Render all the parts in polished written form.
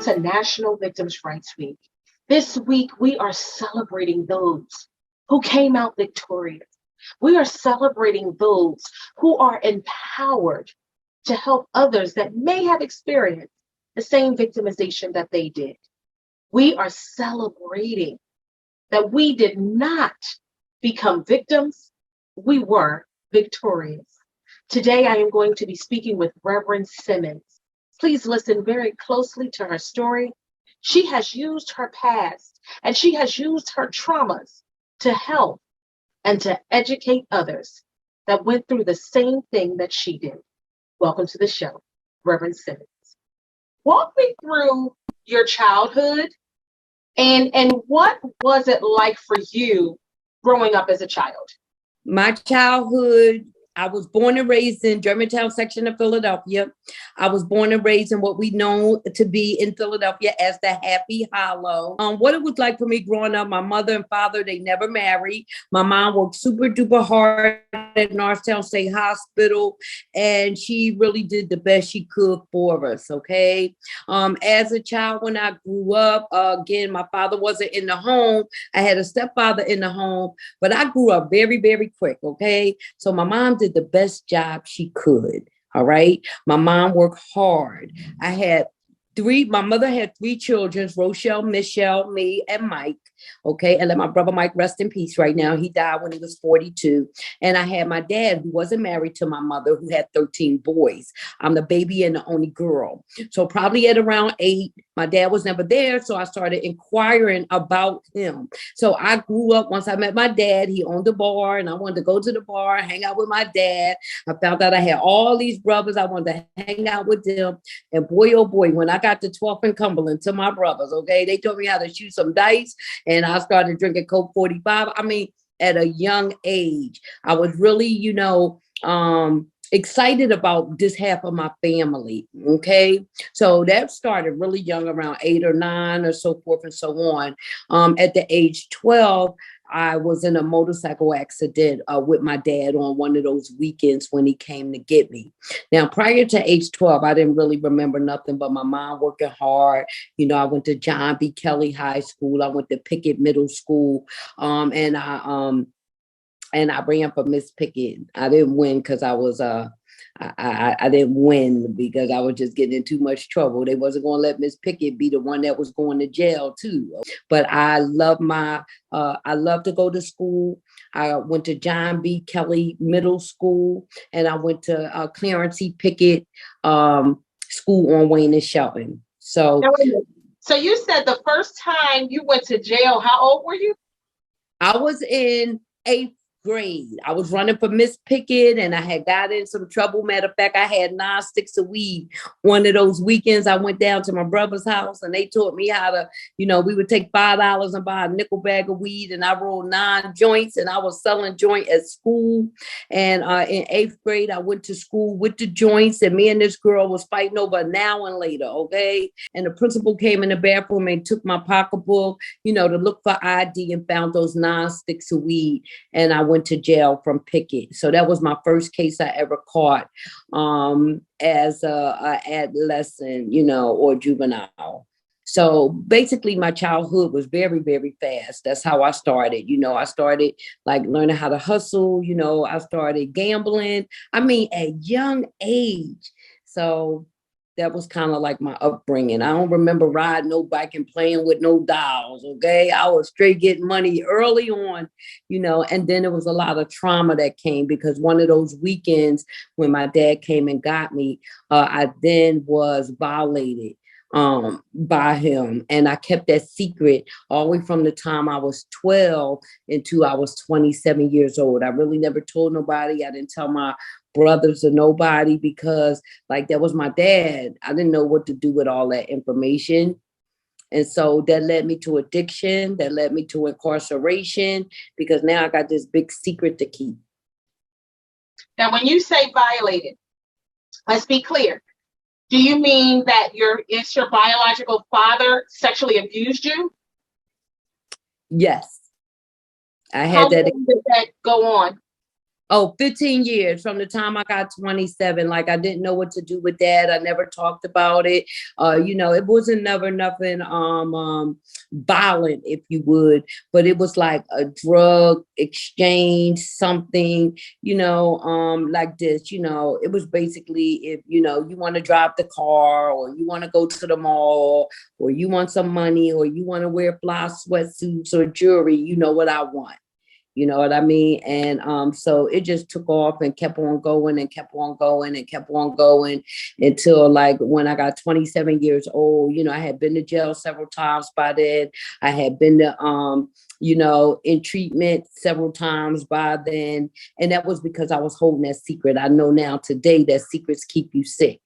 to National Victims' Rights Week. This week, we are celebrating those who came out victorious. We are celebrating those who are empowered to help others that may have experienced the same victimization that they did. We are celebrating that we did not become victims, we were victorious. Today, I am going to be speaking with Reverend Simmons. Please listen very closely to her story. She has used her past and she has used her traumas to help and to educate others that went through the same thing that she did. Welcome to the show, Reverend Simmons. Walk me through your childhood and what was it like for you growing up as a child? My childhood, I was born and raised in Germantown section of Philadelphia. I was born and raised in what we know to be in Philadelphia as the Happy Hollow. What it was like for me growing up, my mother and father, they never married. My mom worked super duper hard at Northtown State Hospital, and she really did the best she could for us, okay? As a child, when I grew up, again, my father wasn't in the home. I had a stepfather in the home, but I grew up very, very quick, okay? So my mom did the best job she could. All right. My mom worked hard. My mother had three children, Rochelle, Michelle, me, and Mike. Okay. And let my brother Mike rest in peace right now. He died when he was 42. And I had my dad, who wasn't married to my mother, who had 13 boys. I'm the baby and the only girl. So probably at around 8, my dad was never there. So I started inquiring about him. So I grew up, once I met my dad, he owned a bar and I wanted to go to the bar, hang out with my dad. I found out I had all these brothers. I wanted to hang out with them. And boy, oh boy, when I got to 12th and Cumberland to my brothers, okay, they taught me how to shoot some dice and I started drinking Coke 45. I mean, at a young age, I was really, excited about this half of my family. Okay. So that started really young, around 8 or 9 or so forth and so on. At the age 12, I was in a motorcycle accident with my dad on one of those weekends when he came to get me. Now, prior to age 12, I didn't really remember nothing but my mom working hard. I went to John B. Kelly High School. I went to Pickett Middle School. And I ran for Miss Pickett. I didn't win because I didn't win because I was just getting in too much trouble. They wasn't going to let Miss Pickett be the one that was going to jail too. But I love to go to school. I went to John B. Kelly Middle School and I went to Clarence E. Pickett School on Wayne and Shelton. So you said the first time you went to jail, how old were you? I was in 8th grade. I was running for Miss Pickett and I had got in some trouble. Matter of fact, I had 9 sticks of weed. One of those weekends I went down to my brother's house and they taught me how to, we would take $5 and buy a nickel bag of weed and I rolled 9 joints and I was selling joint at school. And in 8th grade, I went to school with the joints and me and this girl was fighting over now and later. Okay. And the principal came in the bathroom and took my pocketbook, to look for ID and found those 9 sticks of weed. And I went to jail from Pickett. So that was my first case I ever caught as a adolescent, or juvenile. So basically my childhood was very, very fast. That's how I started. I started like learning how to hustle. I started gambling. I mean, at young age. So that was kind of like my upbringing. I don't remember riding no bike and playing with no dolls, okay? I was straight getting money early on, and then there was a lot of trauma that came because one of those weekends when my dad came and got me, I then was violated by him. And I kept that secret all the way from the time I was 12 until I was 27 years old. I really never told nobody. I didn't tell my brothers or nobody because that was my dad. I didn't know what to do with all that information. And so that led me to addiction, that led me to incarceration because now I got this big secret to keep. Now, when you say violated, let's be clear. Do you mean that your biological father sexually abused you? Yes. I had How that. long did that go on? Oh, 15 years from the time I got 27. Like I didn't know what to do with that. I never talked about it. It wasn't never nothing violent, if you would, but it was like a drug exchange, something, like this, it was basically if you want to drive the car or you want to go to the mall or you want some money or you want to wear fly sweatsuits or jewelry, you know what I want. You know what I mean? And so it just took off and kept on going and kept on going and kept on going until like when I got 27 years old, I had been to jail several times by then. I had been to in treatment several times by then. And that was because I was holding that secret. I know now today that secrets keep you sick,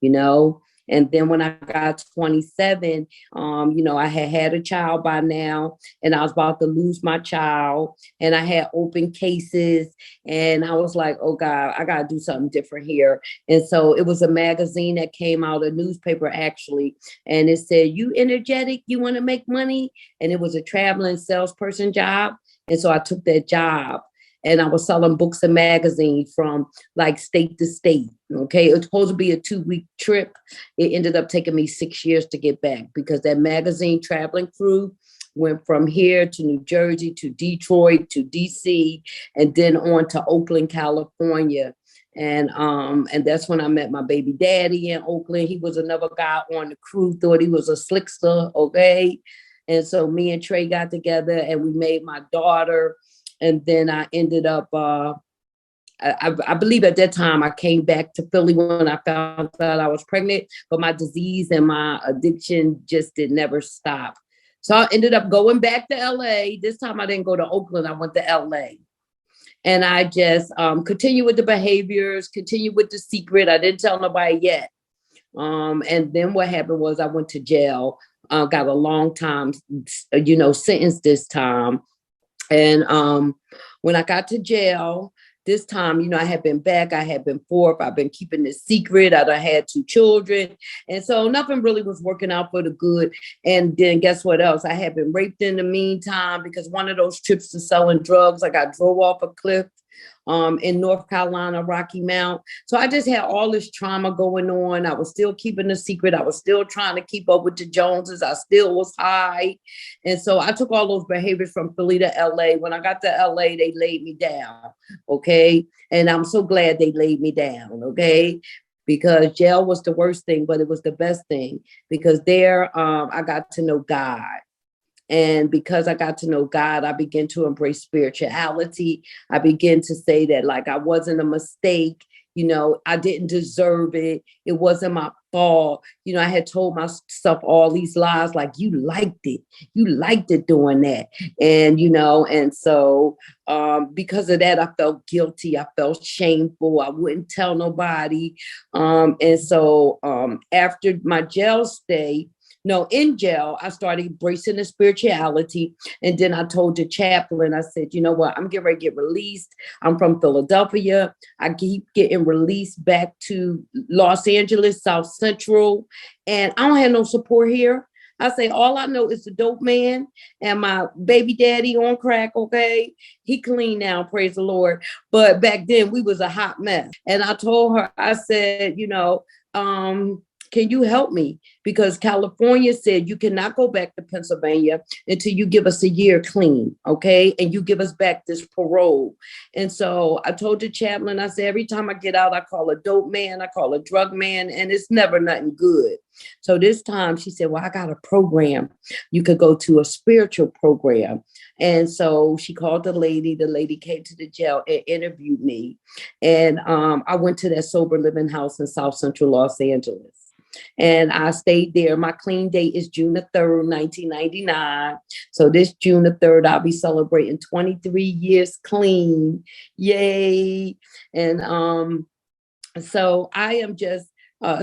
you know. And then when I got 27, I had a child by now and I was about to lose my child and I had open cases and I was like, oh God, I got to do something different here. And so it was a magazine that came out, a newspaper actually, and it said, you energetic, you want to make money? And it was a traveling salesperson job. And so I took that job. And I was selling books and magazines from like state to state. Okay. It was supposed to be a 2-week trip. It ended up taking me 6 years to get back because that magazine traveling crew went from here to New Jersey, to Detroit, to DC, and then on to Oakland, California. And that's when I met my baby daddy in Oakland. He was another guy on the crew, thought he was a slickster. Okay. And so me and Trey got together and we made my daughter. And then I ended up, I believe at that time I came back to Philly when I found out I was pregnant, but my disease and my addiction just did never stop. So I ended up going back to LA. This time I didn't go to Oakland, I went to LA. And I just continued with the behaviors, continued with the secret. I didn't tell nobody yet. And then what happened was I went to jail, got a long time, sentence this time. And when I got to jail, this time, I had been back, I had been forth, I've been keeping this secret, I had 2 children. And so nothing really was working out for the good. And then guess what else? I had been raped in the meantime because one of those trips to selling drugs, I got drove off a cliff in North Carolina, Rocky Mount. So I just had all this trauma going on. I was still keeping the secret. I was still trying to keep up with the Joneses. I still was high. And so I took all those behaviors from Philly to LA. When I got to LA, they laid me down. Okay. And I'm so glad they laid me down. Okay. Because jail was the worst thing, but it was the best thing because there I got to know God. And because I got to know God, I began to embrace spirituality. I began to say that like I wasn't a mistake. I didn't deserve it. It wasn't my fault. I had told myself all these lies, like you liked it. You liked it doing that. And, and so because of that, I felt guilty. I felt shameful. I wouldn't tell nobody. And so after my jail stay, in jail, I started embracing the spirituality. And then I told the chaplain, I said, you know what, I'm getting ready to get released. I'm from Philadelphia. I keep getting released back to Los Angeles, South Central. And I don't have no support here. I say, all I know is the dope man and my baby daddy on crack, okay? He clean now, praise the Lord. But back then we was a hot mess. And I told her, I said, can you help me? Because California said you cannot go back to Pennsylvania until you give us a year clean, okay? And you give us back this parole. And so I told the chaplain, I said, every time I get out, I call a dope man, I call a drug man, and it's never nothing good. So this time she said, well, I got a program. You could go to a spiritual program. And so she called the lady came to the jail and interviewed me. And I went to that sober living house in South Central Los Angeles. And I stayed there. My clean date is June the 3rd, 1999. So this June the 3rd, I'll be celebrating 23 years clean. Yay. And so I am just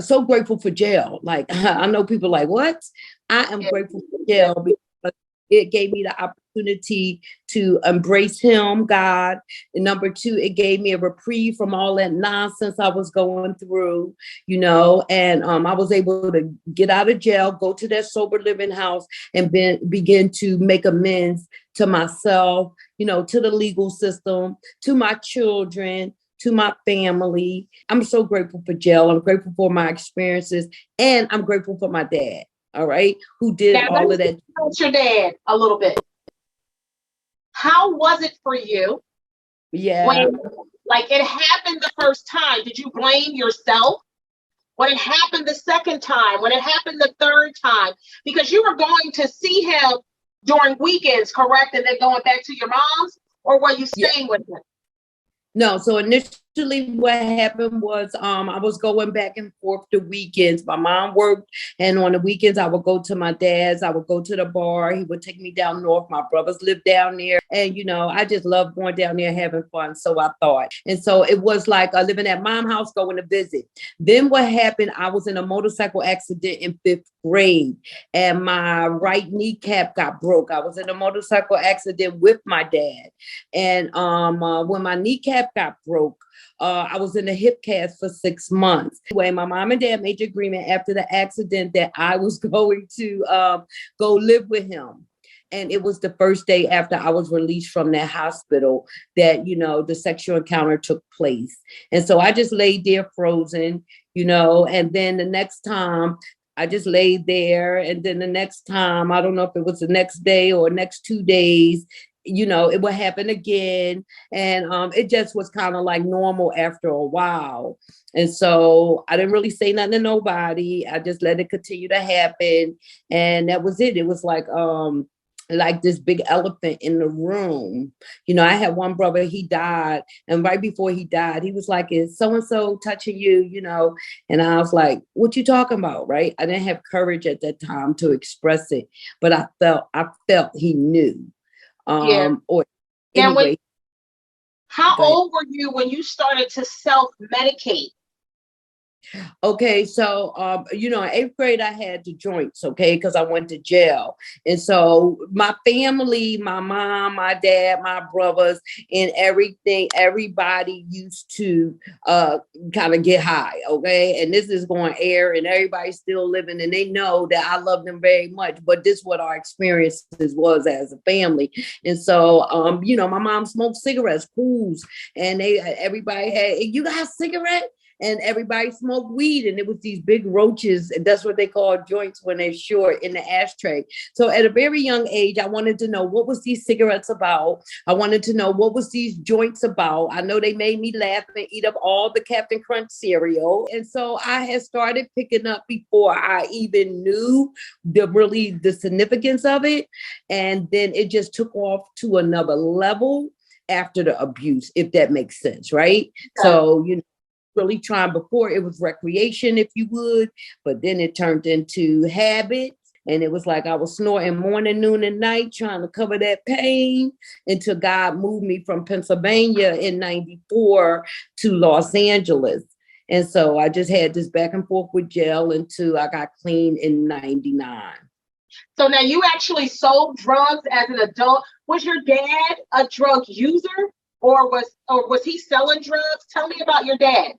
so grateful for jail. Like, I know people like, what? I am grateful for jail because it gave me the opportunity to embrace him, God. And number 2, it gave me a reprieve from all that nonsense I was going through, and I was able to get out of jail, go to that sober living house and begin to make amends to myself, to the legal system, to my children, to my family. I'm so grateful for jail. I'm grateful for my experiences, and I'm grateful for my dad. All right, who did Now, let all me of that. talk about your dad a little bit. How was it for you Yeah. when, like, it happened the first time? Did you blame yourself? When it happened the second time, when it happened the third time, because you were going to see him during weekends, correct? And then going back to your mom's, or were you Yeah. staying with him? No, so initially what happened was I was going back and forth the weekends. My mom worked, and on the weekends I would go to my dad's. I would go to the bar. He would take me down north. My brothers lived down there, and I just loved going down there having fun. So I thought, and so it was like living at mom's house, going to visit. Then what happened? I was in a motorcycle accident in 5th grade, and my right kneecap got broke. I was in a motorcycle accident with my dad, and when my kneecap got broke, I was in a hip cast for 6 months. Anyway, my mom and dad made an agreement after the accident that I was going to go live with him. And it was the first day after I was released from that hospital that, the sexual encounter took place. And so I just laid there frozen, and then the next time I just laid there. And then the next time, I don't know if it was the next day or next 2 days, it would happen again. And it just was kind of like normal after a while. And so I didn't really say nothing to nobody. I just let it continue to happen. And that was it. It was like this big elephant in the room. I had one brother, he died. And right before he died, he was like, is so-and-so touching you, And I was like, what you talking about, right? I didn't have courage at that time to express it, but I felt he knew. Yeah. Or Now, anyway. how Go ahead. old were you when you started to self-medicate? Okay, so in 8th grade I had the joints, okay, because I went to jail. And so my family, my mom, my dad, my brothers, and everybody used to kind of get high, okay? And this is going air, and everybody's still living, and they know that I love them very much, but this is what our experiences was as a family. And so my mom smoked cigarettes, pools, and everybody had, you got a cigarette? And everybody smoked weed, and it was these big roaches, and that's what they call joints when they're short, in the ashtray. So at a very young age, I wanted to know what was these cigarettes about. I wanted to know what was these joints about. I know they made me laugh and eat up all the Captain Crunch cereal. And so I had started picking up before I even knew the significance of it. And then it just took off to another level after the abuse, if that makes sense, right? Okay. So, really trying. Before it was recreation, if you would, but then it turned into habit. And it was like I was snorting morning, noon, and night, trying to cover that pain, until God moved me from Pennsylvania in 94 to Los Angeles. And so I just had this back and forth with jail until I got clean in 99. So now you actually sold drugs as an adult. Was your dad a drug user, or was he selling drugs? Tell me about your dad.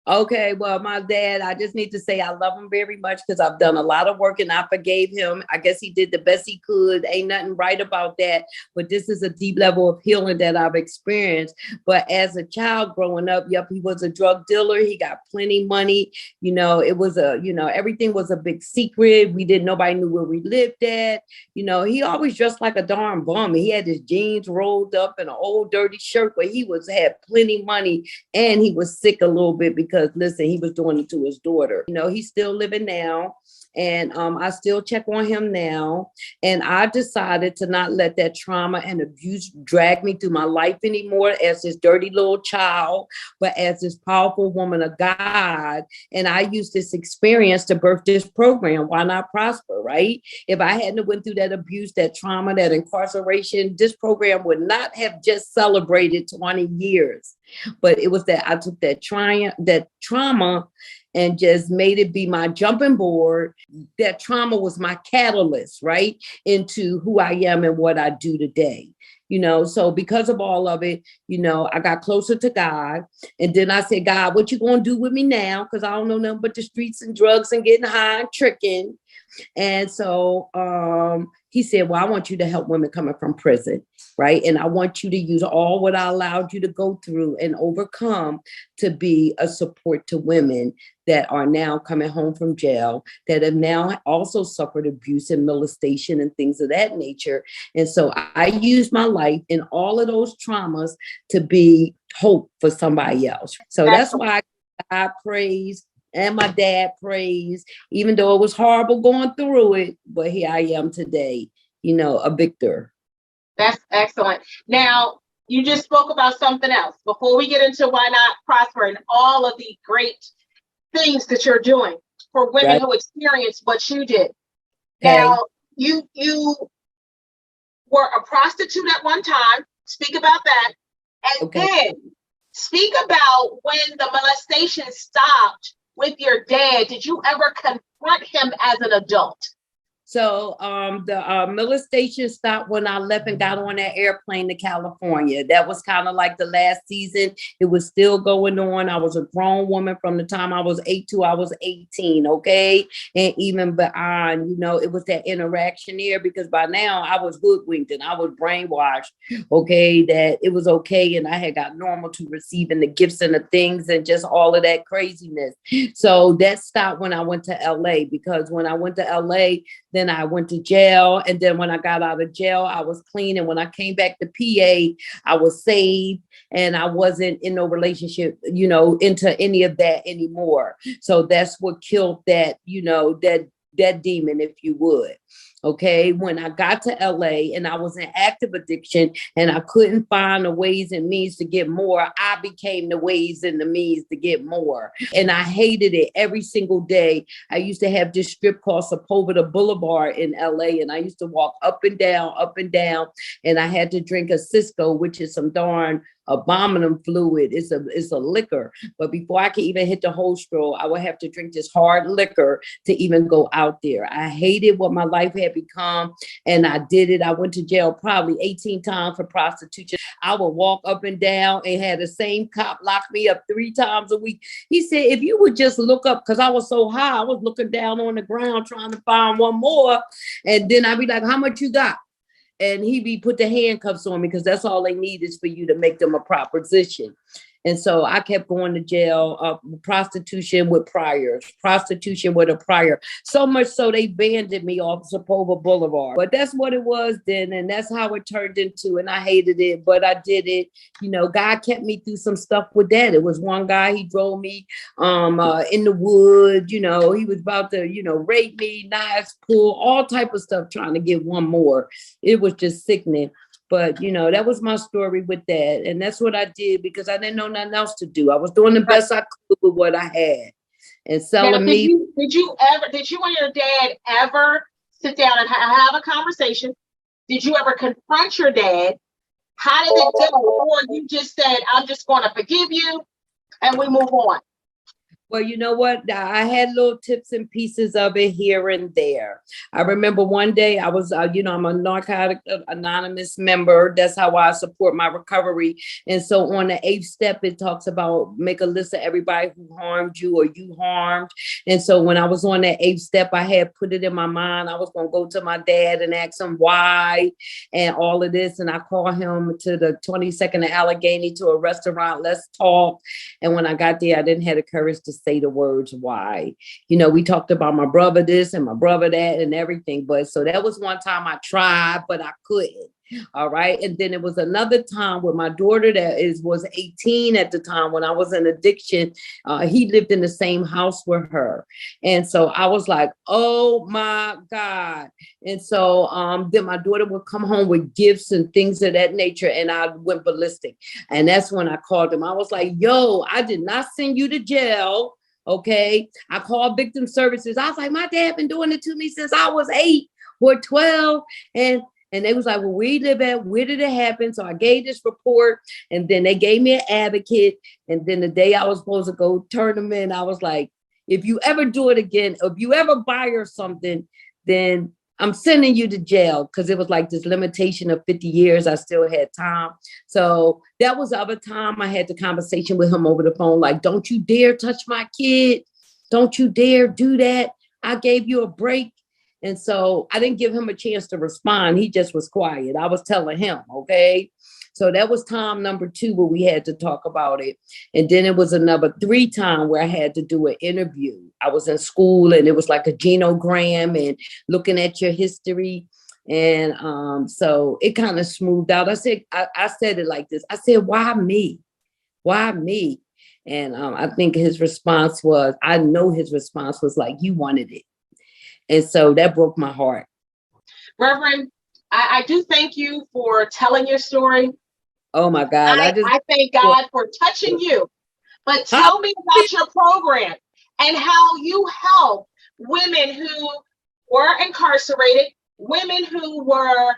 Okay, well, my dad, I just need to say I love him very much, because I've done a lot of work and I forgave him. I guess he did the best he could. Ain't nothing right about that. But this is a deep level of healing that I've experienced. But as a child growing up, yep, he was a drug dealer. He got plenty money. It was everything was a big secret. Nobody knew where we lived at. He always dressed like a darn bum. He had his jeans rolled up and an old dirty shirt, but he had plenty money, and he was sick a little bit because, listen, he was doing it to his daughter. He's still living now, and I still check on him now. And I decided to not let that trauma and abuse drag me through my life anymore as this dirty little child, but as this powerful woman of God. And I used this experience to birth this program, Why Not Prosper, right? If I hadn't went through that abuse, that trauma, that incarceration, this program would not have just celebrated 20 years. But it was that I took that trauma and just made it be my jumping board. That trauma was my catalyst, right, into who I am and what I do today. So because of all of it, I got closer to God. And then I said, God, what you gonna do with me now? Because I don't know nothing but the streets and drugs and getting high and tricking. And so he said, well, I want you to help women coming from prison, right? And I want you to use all what I allowed you to go through and overcome to be a support to women that are now coming home from jail, that have now also suffered abuse and molestation and things of that nature. And so I used my life in all of those traumas to be hope for somebody else. So that's why I praise and my dad praised, even though it was horrible going through it, but here I am today, a victor. That's excellent. Now, you just spoke about something else before we get into why not prosper and all of the great things that you're doing for women who experience what you did. Okay. Now, you were a prostitute at one time. Speak about that. And then speak about when the molestation stopped with your dad. Did you ever confront him as an adult? So the molestation stopped when I left and got on that airplane to California. That was kind of like the last season. It was still going on. I was a grown woman from the time I was 8 to I was 18, okay? And even beyond, it was that interaction there, because by now I was hoodwinked and I was brainwashed, okay, that it was okay. And I had got normal to receiving the gifts and the things and just all of that craziness. So that stopped when I went to LA, because when I went to LA, then I went to jail. And then when I got out of jail, I was clean. And when I came back to PA, I was saved and I wasn't in no relationship, into any of that anymore. So that's what killed that, that demon, if you would. Okay. When I got to LA and I was in active addiction and I couldn't find the ways and means to get more, I became the ways and the means to get more. And I hated it every single day. I used to have this strip called Sepulveda Boulevard in LA, and I used to walk up and down, and I had to drink a Cisco, which is some darn abominable fluid. It's a liquor. But before I could even hit the whole straw, I would have to drink this hard liquor to even go out there. I hated what my life had become, and I did it. I went to jail probably 18 times for prostitution. I would walk up and down and had the same cop lock me up 3 times a week. He said, if you would just look up, because I was so high, I was looking down on the ground trying to find one more. And then I'd be like, how much you got? And he be put the handcuffs on me, because that's all they need is for you to make them a proposition. And so I kept going to jail, prostitution with priors, prostitution with a prior. So much so they banned me off Sepulveda Boulevard. But that's what it was then. And that's how it turned into. And I hated it, but I did it. God kept me through some stuff with that. It was one guy, he drove me in the wood. He was about to, rape me, knives, pull, all type of stuff, trying to get one more. It was just sickening. But, that was my story with that. And that's what I did because I didn't know nothing else to do. I was doing the best I could with what I had. And selling me. Did you and your dad ever sit down and have a conversation? Did you ever confront your dad? How did it go? Or you just said, I'm just going to forgive you and we move on? Well, you know what? I had little tips and pieces of it here and there. I remember one day I was, I'm a Narcotic Anonymous member. That's how I support my recovery. And so on the 8th step, it talks about make a list of everybody who harmed you or you harmed. And so when I was on that 8th step, I had put it in my mind. I was going to go to my dad and ask him why and all of this. And I called him to the 22nd and Allegheny to a restaurant. Let's talk. And when I got there, I didn't have the courage to say the words why. We talked about my brother this and my brother that and everything. But so that was one time I tried, but I couldn't. All right. And then it was another time with my daughter that was 18 at the time when I was in addiction. He lived in the same house with her. And so I was like, oh my God. And so then my daughter would come home with gifts and things of that nature. And I went ballistic. And that's when I called him. I was like, yo, I did not send you to jail. Okay. I called victim services. I was like, my dad been doing it to me since I was 8 or 12. And they was like, well, where you live at? Where did it happen? So I gave this report and then they gave me an advocate. And then the day I was supposed to go turn them in, I was like, if you ever do it again, if you ever buy or something, then I'm sending you to jail. Cause it was like this limitation of 50 years. I still had time. So that was the other time I had the conversation with him over the phone. Like, don't you dare touch my kid. Don't you dare do that. I gave you a break. And so I didn't give him a chance to respond. He just was quiet. I was telling him, okay. So that was time number 2 where we had to talk about it. And then it was another 3 time where I had to do an interview. I was in school and it was like a genogram and looking at your history. And so it kind of smoothed out. I said it like this. I said, why me? Why me? And I think I know his response was like, you wanted it. And so that broke my heart. Reverend, I do thank you for telling your story. Oh my God. I thank God for touching you. But tell me about your program and how you help women who were incarcerated, women who were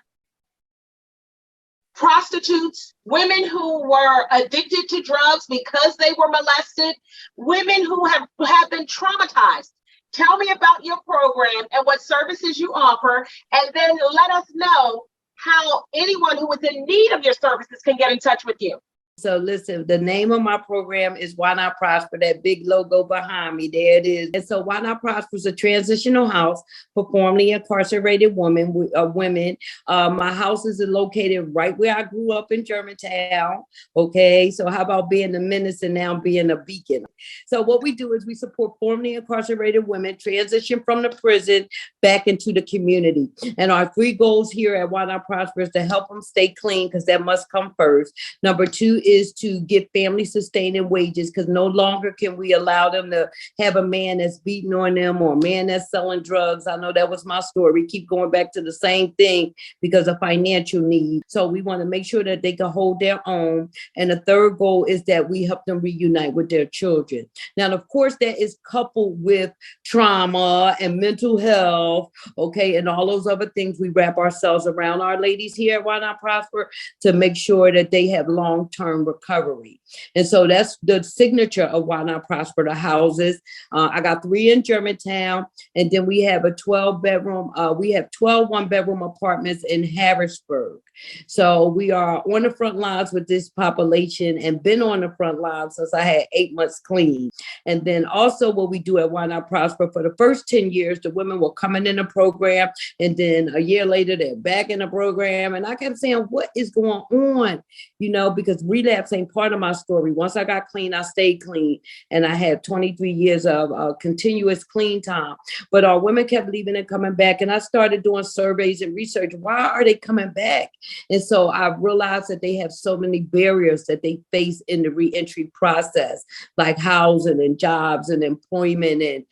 prostitutes, women who were addicted to drugs because they were molested, women who have been traumatized. Tell me about your program and what services you offer, and then let us know how anyone who is in need of your services can get in touch with you. So listen, the name of my program is Why Not Prosper, that big logo behind me, there it is. And so Why Not Prosper is a transitional house for formerly incarcerated women. My house is located right where I grew up in Germantown, okay? So how about being a menace and now being a beacon? So what we do is we support formerly incarcerated women transition from the prison back into the community. And our 3 goals here at Why Not Prosper is to help them stay clean, because that must come first. Number 2 is to get family sustaining wages, because no longer can we allow them to have a man that's beating on them or a man that's selling drugs. I know that was my story. We keep going back to the same thing because of financial need. So we want to make sure that they can hold their own. And the 3rd goal is that we help them reunite with their children. Now, of course, that is coupled with trauma and mental health, okay, and all those other things. We wrap ourselves around our ladies here at Why Not Prosper to make sure that they have long-term recovery. And so that's the signature of Why Not Prosper, the houses. I got 3 in Germantown, and then we have a 12-bedroom. We have 12 one-bedroom apartments in Harrisburg. So we are on the front lines with this population and been on the front lines since I had 8 months clean. And then also what we do at Why Not Prosper, for the first 10 years, the women were coming in the program, and then a year later, they're back in the program. And I kept saying, what is going on? Because relapse ain't part of my story. Once I got clean, I stayed clean. And I had 23 years of continuous clean time. But our women kept leaving and coming back. And I started doing surveys and research. Why are they coming back? And so I realized that they have so many barriers that they face in the reentry process, like housing and jobs and employment and,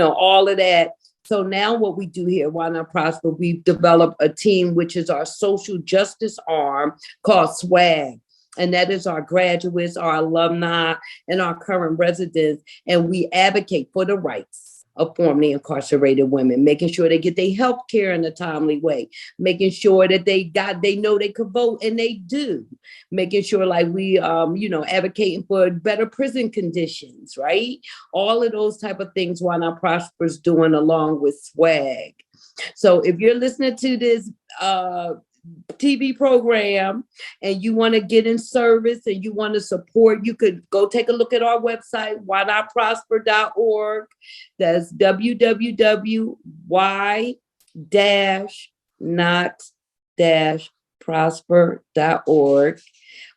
all of that. So now what we do here, Why Not Prosper, we've developed a team, which is our social justice arm called SWAG. And that is our graduates, our alumni, and our current residents. And we advocate for the rights of formerly incarcerated women, making sure they get their health care in a timely way, making sure that they know they could vote, and they do, making sure like we, advocating for better prison conditions, right? All of those type of things Why Not Prosper is doing along with SWAG. So if you're listening to this, TV program and you want to get in service and you want to support, you could go take a look at our website, whynotprosper.org. That's www.why-not-prosper.org.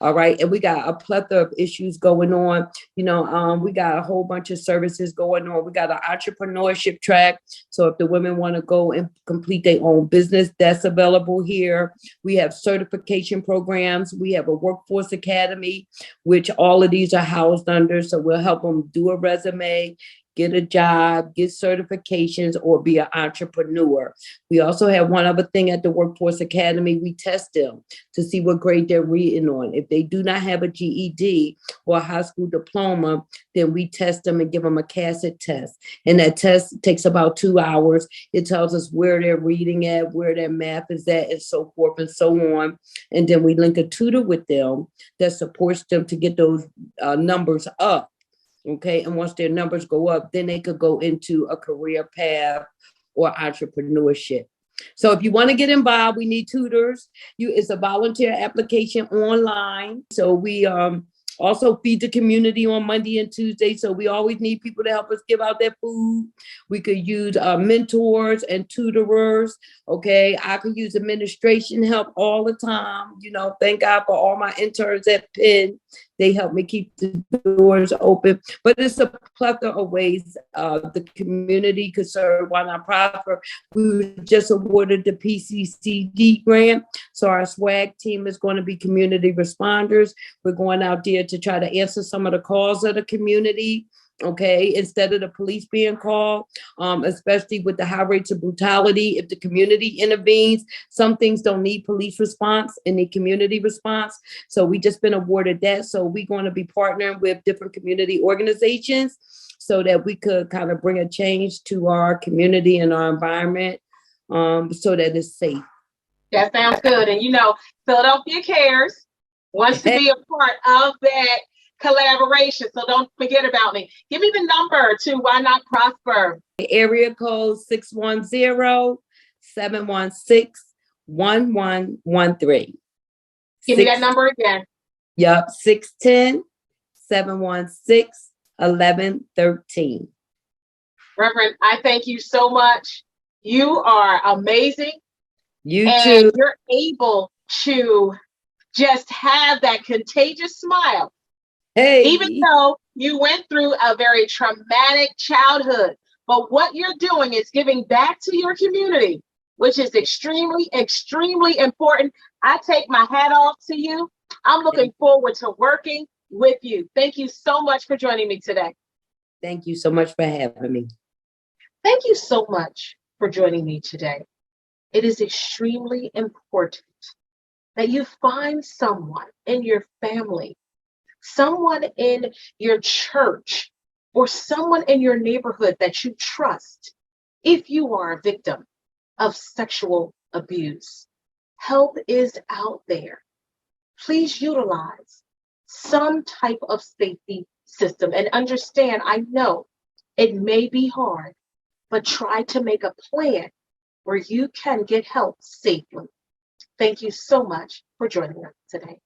All right. And we got a plethora of issues going on. We got a whole bunch of services going on. We got an entrepreneurship track. So if the women want to go and complete their own business, that's available here. We have certification programs. We have a workforce academy, which all of these are housed under. So we'll help them do a resume, get a job, get certifications, or be an entrepreneur. We also have one other thing at the Workforce Academy. We test them to see what grade they're reading on. If they do not have a GED or a high school diploma, then we test them and give them a CASET test. And that test takes about 2 hours. It tells us where they're reading at, where their math is at, and so forth and so on. And then we link a tutor with them that supports them to get those numbers up. Okay. And once their numbers go up, then they could go into a career path or entrepreneurship. So if you want to get involved, we need tutors. It's a volunteer application online. So we Also feed the community on Monday and Tuesday. So we always need people to help us give out their food. We could use mentors and tutorers. Okay. I could use administration help all the time. You know, thank God for all my interns at Penn. They help me keep the doors open. But it's a plethora of ways the community could serve while not prosper. We were just awarded the PCCD grant. So our SWAG team is going to be community responders. We're going out there to try to answer some of the calls of the community. Okay, instead of the police being called, especially with the high rates of brutality, if the community intervenes, some things don't need police response and need community response. So we just been awarded that. So we're going to be partnering with different community organizations so that we could kind of bring a change to our community and our environment so that it's safe. That sounds good. And you know, Philadelphia Cares wants to be a part of that collaboration. So don't forget about me. Give me the number to Why Not Prosper. Area code 610-716-1113. Give me that number again. Yep, 610-716-1113. Reverend, I thank you so much. You are amazing. You and too. You're able to just have that contagious smile. Hey. Even though you went through a very traumatic childhood, but what you're doing is giving back to your community, which is extremely, extremely important. I take my hat off to you. I'm looking forward to working with you. Thank you so much for joining me today. Thank you so much for having me. Thank you so much for joining me today. It is extremely important that you find someone in your family, someone in your church, or someone in your neighborhood that you trust if you are a victim of sexual abuse. Help is out there. Please utilize some type of safety system and understand, I know it may be hard, but try to make a plan where you can get help safely. Thank you so much for joining us today.